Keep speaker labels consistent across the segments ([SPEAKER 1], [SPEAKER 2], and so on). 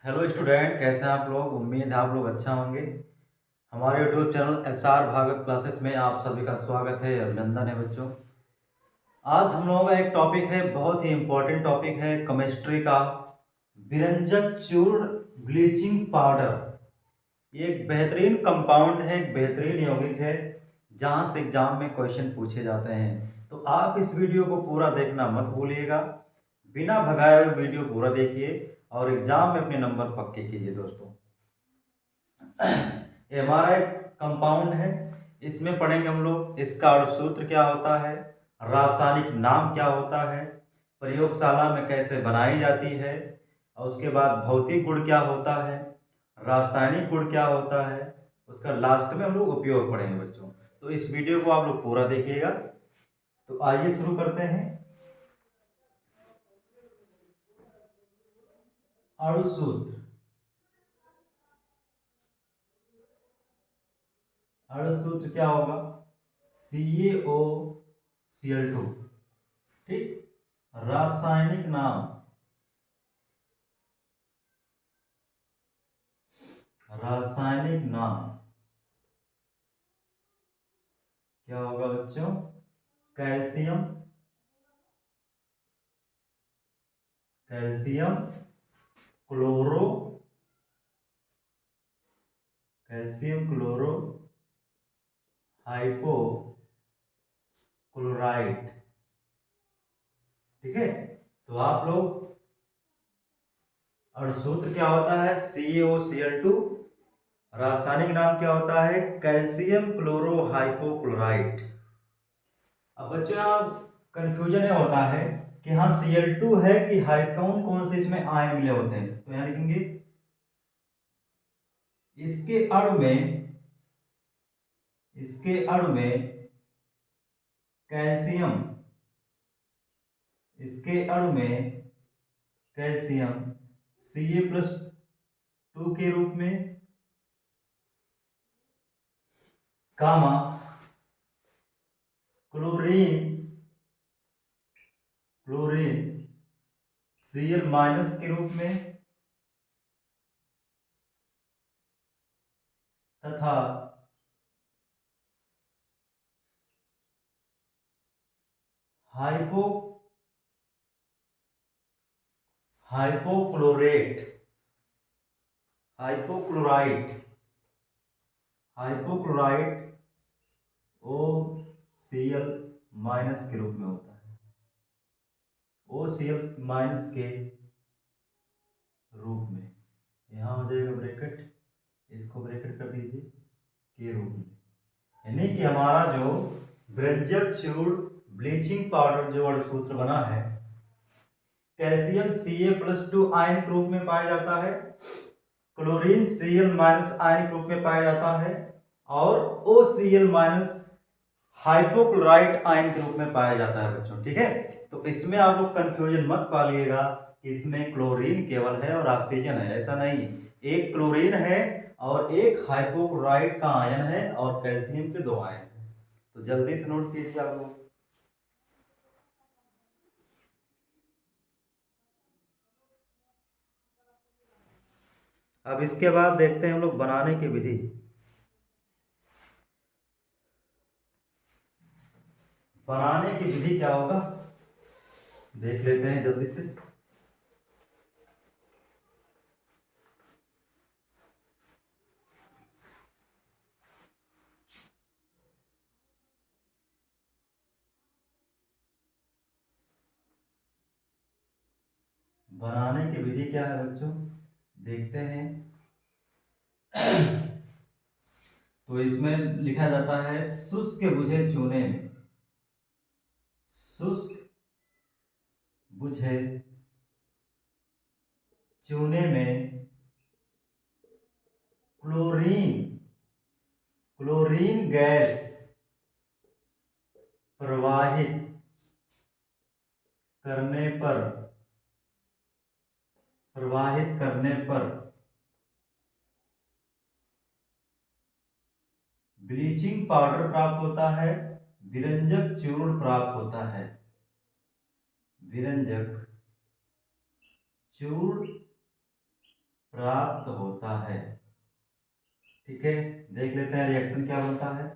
[SPEAKER 1] Hello student, कैसे हैं आप लोग। उम्मीद है आप लोग अच्छा होंगे। हमारे YouTube channel SR Bhagwat classes में आप सभी का स्वागत है, अभिनंदन है बच्चों। आज हम लोगों का एक टॉपिक है, बहुत ही इम्पोर्टेंट टॉपिक है केमिस्ट्री का, विरंजक चूर्ण ब्लीचिंग पाउडर। ये एक बेहतरीन कंपाउंड है, एक बेहतरीन यौगिक है जहाँ से एग्जाम में क्वेश्चन पूछे जाते हैं। तो आप इस वीडियो को पूरा देखना मत भूलिएगा, बिना भगाए हुए वीडियो पूरा देखिए और एग्जाम में अपने नंबर पक्के कीजिए दोस्तों। ये हमारा एक कंपाउंड है, इसमें पढ़ेंगे हम लोग इसका सूत्र क्या होता है, रासायनिक नाम क्या होता है, प्रयोगशाला में कैसे बनाई जाती है, और उसके बाद भौतिक गुण क्या होता है, रासायनिक गुण क्या होता है, उसका लास्ट में हम लोग उपयोग पढ़ेंगे बच्चों। तो इस वीडियो को आप लोग पूरा देखिएगा। तो आइए शुरू करते हैं। अणु सूत्र। अणु सूत्र क्या होगा, CaOCl2। ठीक। रासायनिक नाम, रासायनिक नाम क्या होगा बच्चों, calcium, calcium chloro, calcium chloro hypochloride. ठीक है। तो आप लोग, और सूत्र क्या होता है CaOCl2, रासायनिक नाम क्या होता है कैल्शियम क्लोरो हाइपोक्लोराइड। अब बच्चों यहाँ कंफ्यूजन ये होता है कि हाँ Cl2 है कि कौन कौन से इसमें आयन मिले होते हैं। तो यहाँ लिखेंगे इसके अणु में, इसके अणु में कैल्शियम, इसके अणु में कैल्शियम Ca+2 के रूप में, कामा क्लोरीन, क्लोरीन Cl- के रूप में, तथा हाइपो हाइपोक्लोरेट, हाइपोक्लोराइट, हाइपोक्लोराइट OCl- के रूप में होता है, OCl- के रूप में। यहाँ हो जाएगा ब्रैकेट, इसको ब्रैकेट कर दीजिए, के रूप में। यानी कि हमारा जो व्यंजक चूर्ण ब्लीचिंग पाउडर जो सूत्र बना है, कैल्शियम Ca+2 आयन के रूप में पाया जाता है, क्लोरीन Cl- आयन के रूप में पाया जाता है, और OCl- हाइपोक्लोराइट आयन के रूप में पाया जाता है बच्चों। ठीक है। तो इसमें आप लोग कंफ्यूजन मत पालिएगा कि इसमें क्लोरीन केवल है और ऑक्सीजन है, ऐसा नहीं। एक क्लोरीन है और एक हाइपोक्लोराइट का आयन है और कैल्शियम के 2 आयन है। तो जल्दी से नोट कीजिए आप लोग। अब इसके बाद देखते हैं हम लोग बनाने की विधि। बनाने की विधि क्या होगा देख लेते हैं जल्दी से। बनाने की विधि क्या है बच्चों, देखते हैं। तो इसमें लिखा जाता है शुष्क बुझे चूने में, शुष्क बुझे चूने में क्लोरीन, क्लोरीन गैस प्रवाहित करने पर, प्रवाहित करने पर ब्लीचिंग पाउडर प्राप्त होता है, विरंजक चूर्ण प्राप्त होता है, विरंजक चूर्ण प्राप्त होता है। ठीक है, देख लेते हैं रिएक्शन क्या बनता है।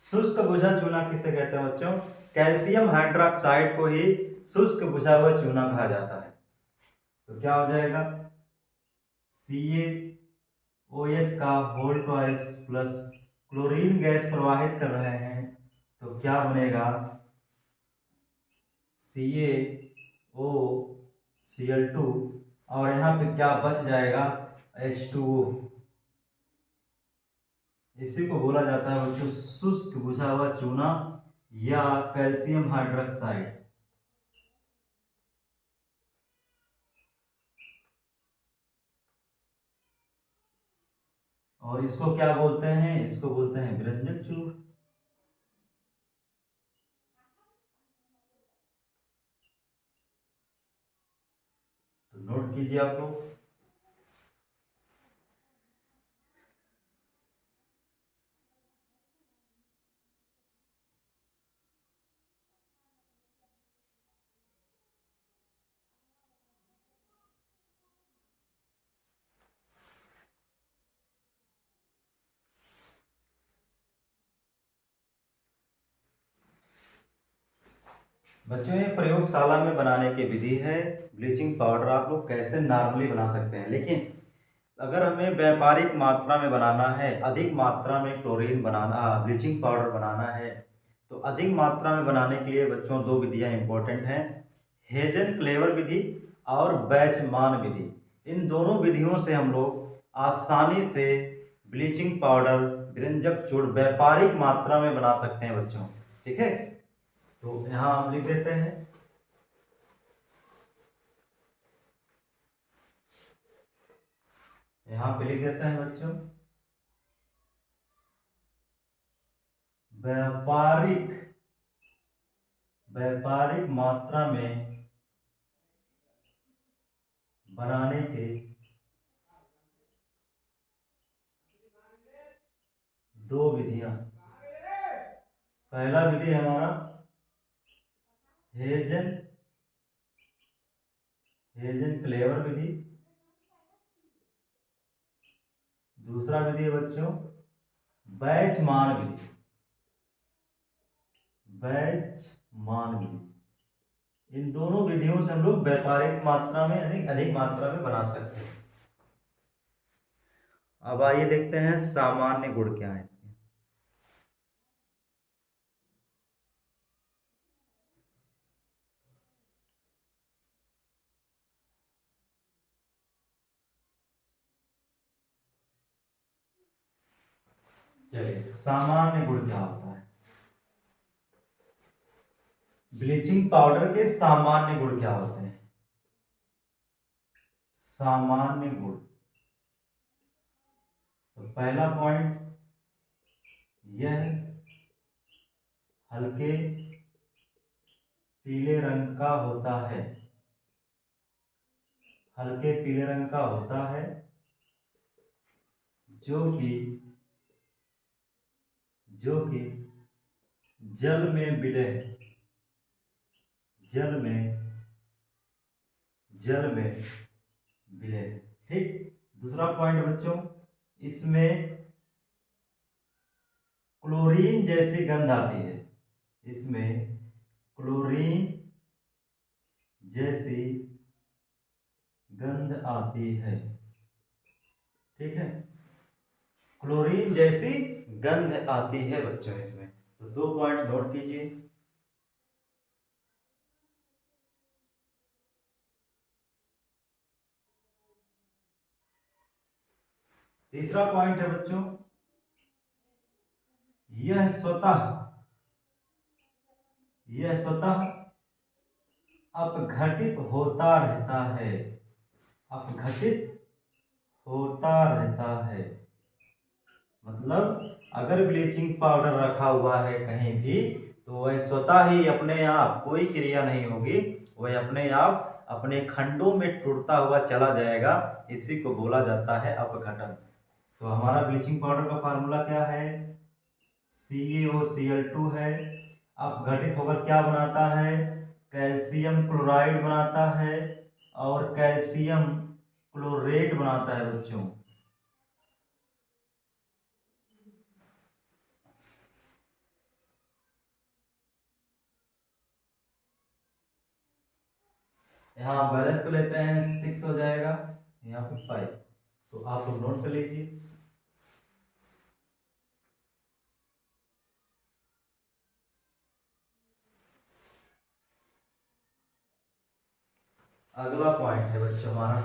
[SPEAKER 1] शुष्क बुझा चूना किसे कहते हैं बच्चों? कैल्शियम हाइड्रोक्साइड को ही शुष्क बुझा हुआ चूना कहा जाता है। तो क्या हो जाएगा, CaOH का whole twice plus chlorine gas प्रवाहित कर रहे हैं, तो क्या बनेगा, CaOCl2, और यहाँ पे क्या बच जाएगा, H2O। इसी को बोला जाता है बच्चों शुष्क बुझा हुआ चूना या कैल्शियम हाइड्रोक्साइड। और इसको क्या बोलते हैं, इसको बोलते हैं विरंजक चूर्ण। तो नोट कीजिए आप लोग। बच्चों ये प्रयोगशाला में बनाने की विधि है। ब्लीचिंग पाउडर आप लोग कैसे नॉर्मली बना सकते हैं, लेकिन अगर हमें व्यापारिक मात्रा में बनाना है, अधिक मात्रा में क्लोरीन बनाना, ब्लीचिंग पाउडर बनाना है, तो अधिक मात्रा में बनाने के लिए बच्चों दो विधियां इंपॉर्टेंट हैं, हेजन क्लेवर विधि और बैचमान विधि। इन दोनों विधियों से हम लोग आसानी से ब्लीचिंग पाउडर, विरंजक चूर्ण व्यापारिक मात्रा में बना सकते हैं बच्चों। ठीक है, तो यहाँ हम लिख देते हैं, यहाँ पे लिख देते हैं बच्चों, व्यापारिक व्यापारिक मात्रा में बनाने के दो विधियां। पहला विधि है हमारा हेजन हेजन क्लेवर विधि। दूसरा विधि है बच्चों बैचमान विधि। बैचमान विधि, इन दोनों विधियों से हम लोग व्यापारिक मात्रा में अधिक अधिक मात्रा में बना सकते हैं। अब आइए देखते हैं सामान्य गुण क्या है। चलिए, सामान्य गुण क्या होता है, ब्लीचिंग पाउडर के सामान्य गुण क्या होते हैं। सामान्य गुण, तो पहला पॉइंट यह हल्के पीले रंग का होता है। हल्के पीले रंग का होता है, जो कि जल में विलय जल में विलय। ठीक, दूसरा पॉइंट बच्चों, इसमें क्लोरीन जैसी गंध आती है। इसमें क्लोरीन जैसी गंध आती है। ठीक है, क्लोरीन जैसी गंध आती है बच्चों इसमें। तो दो पॉइंट नोट कीजिए। तीसरा पॉइंट है बच्चों, यह स्वतः अपघटित होता रहता है। अपघटित होता रहता है, मतलब अगर ब्लीचिंग पाउडर रखा हुआ है कहीं भी, तो वह स्वतः ही अपने आप, कोई क्रिया नहीं होगी, वह अपने आप अपने खंडों में टूटता हुआ चला जाएगा। इसी को बोला जाता है अपघटन। तो हमारा ब्लीचिंग पाउडर का फार्मूला क्या है, CaOCl2 है। अपघटित होकर क्या बनाता है, कैल्शियम क्लोराइड बनाता है, और कैल्शियम क्लोरेट बनाता है बच्चों। यहाँ बैलेंस को लेते हैं 6 हो जाएगा, यहाँ पे 5, तो आप लोग नोट कर लीजिए। अगला पॉइंट है बच्चों हमारा,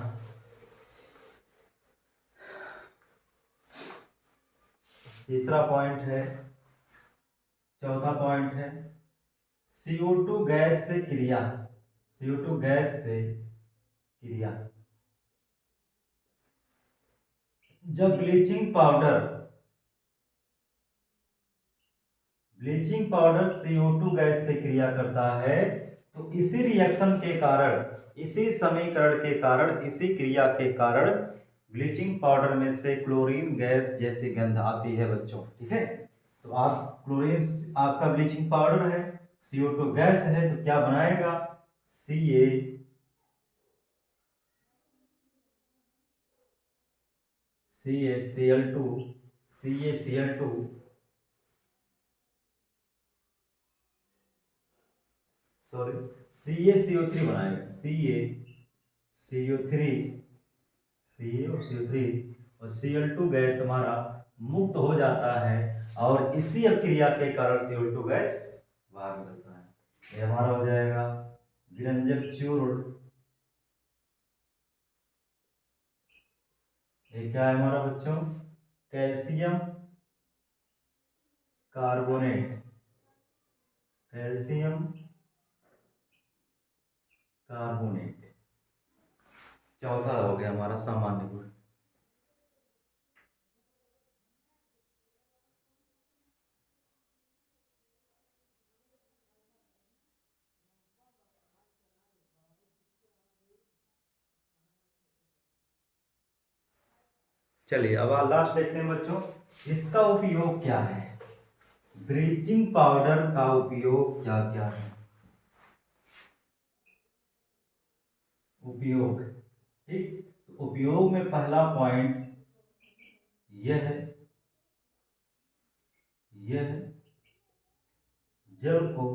[SPEAKER 1] तीसरा पॉइंट है, चौथा पॉइंट है CO2 गैस से क्रिया। CO2 गैस से क्रिया। जब ब्लीचिंग पाउडर CO2 गैस से क्रिया करता है तो इसी रिएक्शन के कारण, इसी समीकरण के कारण, इसी क्रिया के कारण ब्लीचिंग पाउडर में से क्लोरीन गैस जैसी गंध आती है बच्चों। ठीक है, तो आप क्लोरीन आपका ब्लीचिंग पाउडर है, CO2 गैस है, तो क्या बनाएगा, CaCl2 सॉरी CaCO3 बनाएगा, CaCO3 और Cl2 गैस हमारा मुक्त हो जाता है और इसी क्रिया के कारण CO2 गैस बाहर निकलता है। ये हमारा हो जाएगा विरंजक चूर्ण। ये क्या है हमारा बच्चों, कैल्शियम कार्बोनेट, कैल्शियम कार्बोनेट। चौथा हो गया हमारा सामान्य गुण। चलिए अब लास्ट देखते हैं बच्चों, इसका उपयोग क्या है, ब्लीचिंग पाउडर का उपयोग क्या क्या है। उपयोग, ठीक, तो उपयोग में पहला पॉइंट यह है, जल को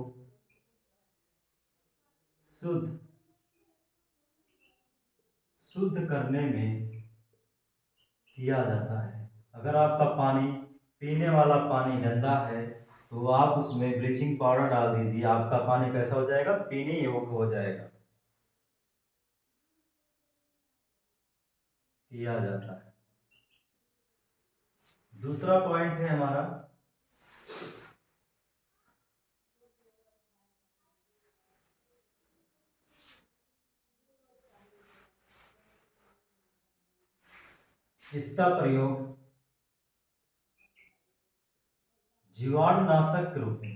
[SPEAKER 1] शुद्ध करने में किया जाता है। अगर आपका पानी, पीने वाला पानी गंदा है तो आप उसमें ब्लीचिंग पाउडर डाल दीजिए, आपका पानी कैसा हो जाएगा, पीने योग्य हो जाएगा। किया जाता है। दूसरा पॉइंट है हमारा, इसका प्रयोग जीवाणुनाशक के रूप में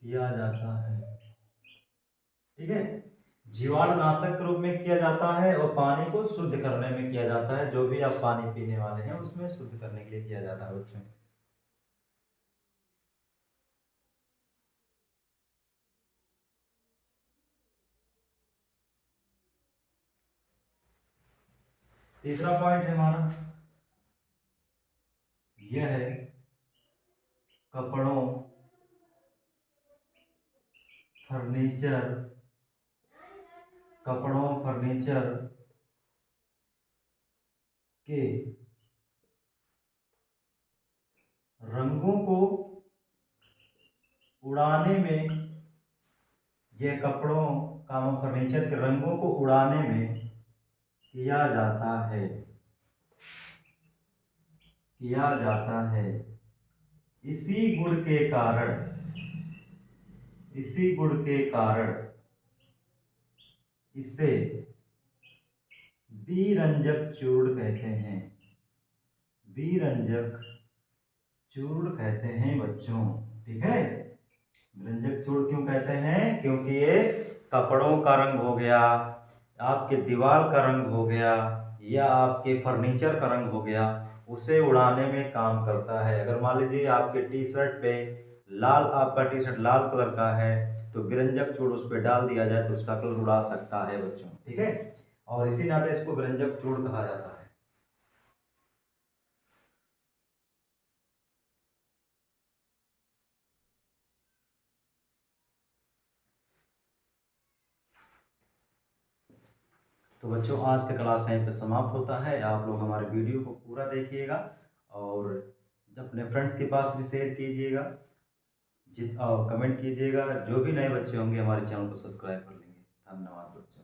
[SPEAKER 1] किया जाता है। ठीक है, जीवाणुनाशक के रूप में किया जाता है और पानी को शुद्ध करने में किया जाता है। जो भी आप पानी पीने वाले हैं उसमें शुद्ध करने के लिए किया जाता है बच्चों। तीसरा पॉइंट है हमारा, यह है कपड़ों, फर्नीचर के रंगों को उड़ाने में, यह कपड़ों का फर्नीचर के रंगों को उड़ाने में किया जाता है। इसी गुण के कारण इसे बीरंजक चूर्ण कहते हैं। बीरंजक चूर्ण कहते हैं बच्चों। ठीक है, बीरंजक चूर्ण क्यों कहते हैं, क्योंकि ये कपड़ों का रंग हो गया, आपके दीवार का रंग हो गया, या आपके फर्नीचर का रंग हो गया, उसे उड़ाने में काम करता है। अगर मान लीजिए आपके टी शर्ट पे आपका टी शर्ट लाल कलर का है तो विरंजक चूड़ उस पर डाल दिया जाए तो उसका कलर उड़ा सकता है बच्चों, ठीक है। और इसी नाते इसको विरंजक चूड़ कहा जाता है। तो बच्चों आज का क्लास यहीं पे समाप्त होता है। आप लोग हमारे वीडियो को पूरा देखिएगा और अपने फ्रेंड्स के पास भी शेयर कीजिएगा, कमेंट कीजिएगा। जो भी नए बच्चे होंगे हमारे चैनल को सब्सक्राइब कर लेंगे। धन्यवाद बच्चों।